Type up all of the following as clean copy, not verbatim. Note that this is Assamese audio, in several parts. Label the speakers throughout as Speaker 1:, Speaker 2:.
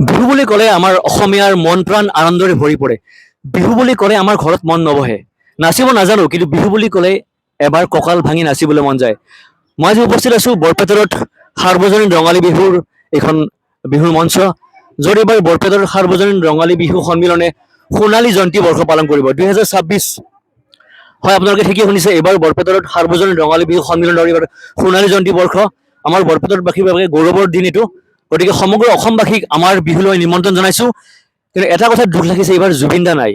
Speaker 1: বিহু বুলি ক'লে আমাৰ অসমীয়াৰ মন প্ৰাণ আনন্দৰে ভৰি পৰে। বিহু বুলি ক'লে আমাৰ ঘৰত মন নবহে। নাচিব নাজানো, কিন্তু বিহু বুলি ক'লে এবাৰ কঁকাল ভাঙি নাচিবলৈ মন যায়। মই আজি উপস্থিত আছো বৰপেটাত সাৰ্বজনীন ৰঙালী বিহুৰ এখন বিহুৰ মঞ্চ, য'ত এইবাৰ বৰপেটাৰ সাৰ্বজনীন ৰঙালী বিহু সন্মিলনে সোণালী জয়ন্তী বৰ্ষ পালন কৰিব 2026। হয়, আপোনালোকে ঠিকেই শুনিছে, এইবাৰ বৰপেটাত সাৰ্বজনীন ৰঙালী বিহু সন্মিলনৰ এইবাৰ সোণালী জয়ন্তী বৰ্ষ। আমাৰ বৰপেটাবাসীৰ বাবে গৌৰৱৰ দিন এইটো। গতিকে সমগ্ৰ অসমবাসীক আমাৰ বিহুলৈ নিমন্ত্ৰণ জনাইছো। কিন্তু এটা কথা দুখ লাগিছে, এইবাৰ জুবিন দা নাই,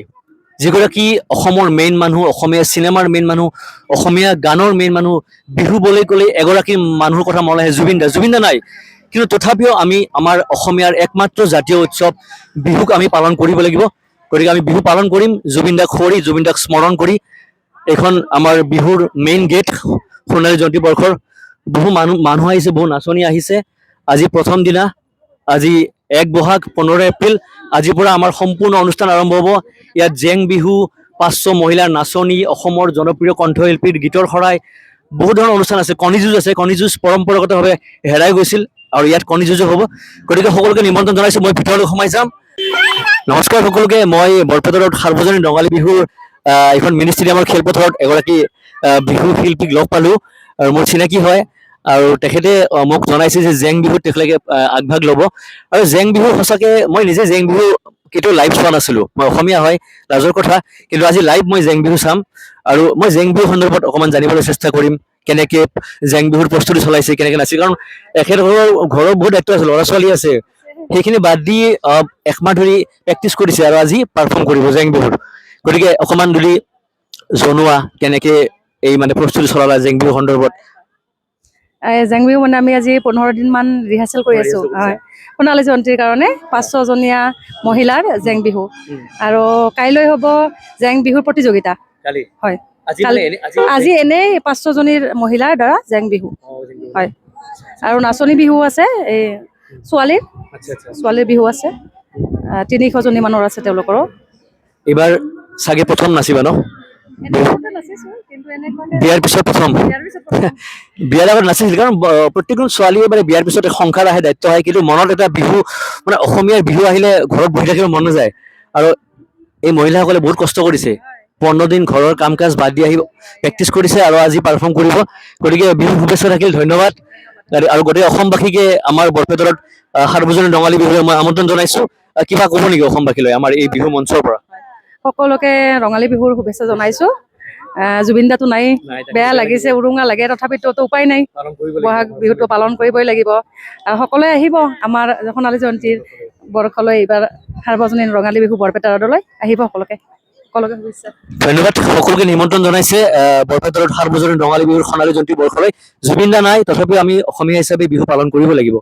Speaker 1: যিগৰাকী অসমৰ মেইন মানুহ, অসমীয়া চিনেমাৰ মেইন মানুহ, অসমীয়া গানৰ মেইন মানুহ। বিহু বুলি ক'লে এগৰাকী মানুহৰ কথা মনত আহে, জুবিন দা নাই। কিন্তু তথাপিও আমি আমাৰ অসমীয়াৰ একমাত্ৰ জাতীয় উৎসৱ বিহুক আমি পালন কৰিব লাগিব। গতিকে আমি বিহু পালন কৰিম জুবিন দাক সুঁৱৰি, জুবিন দাক স্মৰণ কৰি। এইখন আমাৰ বিহুৰ মেইন গেট, সোণালী জয়ন্তী বৰ্ষৰ। বহু মানুহ আহিছে, বহু নাচনি আহিছে। আজি প্ৰথম দিনা, আজি 1 বহাগ 15 এপ্ৰিল, আজিৰ পৰা আমাৰ সম্পূৰ্ণ অনুষ্ঠান আৰম্ভ হ'ব। ইয়াত জেং বিহু, 500 মহিলাৰ নাচনি, অসমৰ জনপ্ৰিয় কণ্ঠশিল্পীৰ গীতৰ শৰাই, বহু ধৰণৰ অনুষ্ঠান আছে। কণী যুঁজ আছে, কণী যুঁজ পৰম্পৰাগতভাৱে হেৰাই গৈছিল আৰু ইয়াত কণী যুঁজো হ'ব। গতিকে সকলোকে নিমন্ত্ৰণ জনাইছো, মই ভিতৰলৈ সোমাই যাম। নমস্কাৰ সকলোকে। মই বৰপেটাত সাৰ্বজনীন ৰঙালী বিহুৰ এইখন মিনি ষ্টেডিয়ামৰ খেলপথাৰত এগৰাকী বিহু শিল্পীক লগ পালো আৰু মোৰ চিনাকি হয়। আৰু তেখেতে মোক জনাইছে যে জেং বিহুত তেখেতে আগভাগ ল'ব। আৰু জেং বিহু সঁচাকে মই নিজে জেং বিহু কেতিয়াও লাইভ চোৱা নাছিলো। মই অসমীয়া হয়, লাজৰ কথা, কিন্তু আজি লাইভ মই জেং বিহু চাম। আৰু মই জেং বিহু সন্দৰ্ভত অকণমান জানিবলৈ চেষ্টা কৰিম, কেনেকে জেং বিহুৰ প্ৰস্তুতি চলাইছে, কেনেকে নাচিছে। কাৰণ এখেতসকলৰ ঘৰৰ বহুত দায়িত্ব আছে, ল'ৰা ছোৱালী আছে, সেইখিনি বাদ দি 1 মাহ ধৰি প্ৰেক্টিচ কৰিছে আৰু আজি পাৰফৰ্ম কৰিব জেং বিহুত। গতিকে অকণমান যদি জনোৱা, কেনেকে এই মানে প্ৰস্তুতি চলালা জেং বিহু সন্দৰ্ভত।
Speaker 2: জেং বিহু মানে আমি আজি 15 দিনমান ৰিহাৰ্চেল কৰি আছো। হয়, সোণালী জয়ন্তীৰ কাৰণে 500 জনীয়া মহিলাৰ জেং বিহু। আৰু কাইলৈ হ'ব জেং বিহুৰ প্ৰতিযোগিতা। হয়, আজি এনেই 500 জনীৰ মহিলাৰ দ্বাৰা জেং বিহু। হয়, আৰু নাচনী বিহু আছে, এই ছোৱালীৰ বিহু আছে, 300 জনী মানৰ আছে তেওঁলোকৰো।
Speaker 1: এইবাৰ চাগে প্ৰথম নাচিবা ন? বিয়াৰ পিছত প্ৰথম। বিয়াৰ আগত নাচিছিল, কাৰণ প্ৰত্যেকজন ছোৱালীয়ে মানে বিয়াৰ পিছত সংসাৰ আহে, দায়িত্ব আহে, কিন্তু মনত এটা বিহু, মানে অসমীয়াৰ বিহু আহিলে ঘৰত বহি থাকিব মন নাযায়। আৰু এই মহিলাসকলে বহুত কষ্ট কৰিছে, 15 দিন ঘৰৰ কাম কাজ বাদ দি আহি প্ৰেক্টিচ কৰিছে আৰু আজি পাৰফৰ্ম কৰিব। গতিকে বিহু শুভেচ্ছা থাকিল, ধন্যবাদ। আৰু গোটেই অসমবাসীকে আমাৰ বৰপেটাত সাৰ্বজনীন ৰঙালী বিহুলৈ মই আমন্ত্ৰণ জনাইছো। কিবা ক'ব নেকি অসমবাসীলৈ আমাৰ এই বিহু মঞ্চৰ পৰা?
Speaker 2: সকলোকে ৰঙালী বিহুৰ শুভেচ্ছা জনাইছো। জুবিন দাটো নাই, বেয়া লাগিছে, উৰুঙা লাগে, তথাপিতো উপায় নাই, বহাগ বিহুটো পালন কৰিবই লাগিব। সকলোৱে আহিব আমাৰ সোণালী জয়ন্তীৰ বৰ্ষলৈ, এইবাৰ সাৰ্বজনীন ৰঙালী বিহু বৰপেটালৈ আহিব সকলোকে শুভেচ্ছা।
Speaker 1: ধন্যবাদ। সকলোকে নিমন্ত্ৰণ জনাইছে বৰপেটাত সাৰ্বজনীন ৰঙালী বিহুৰ সোণালী জয়ন্তী বৰ্ষলৈ। জুবিন দা নাই, তথাপিও আমি অসমীয়া হিচাপে বিহু পালন কৰিব লাগিব।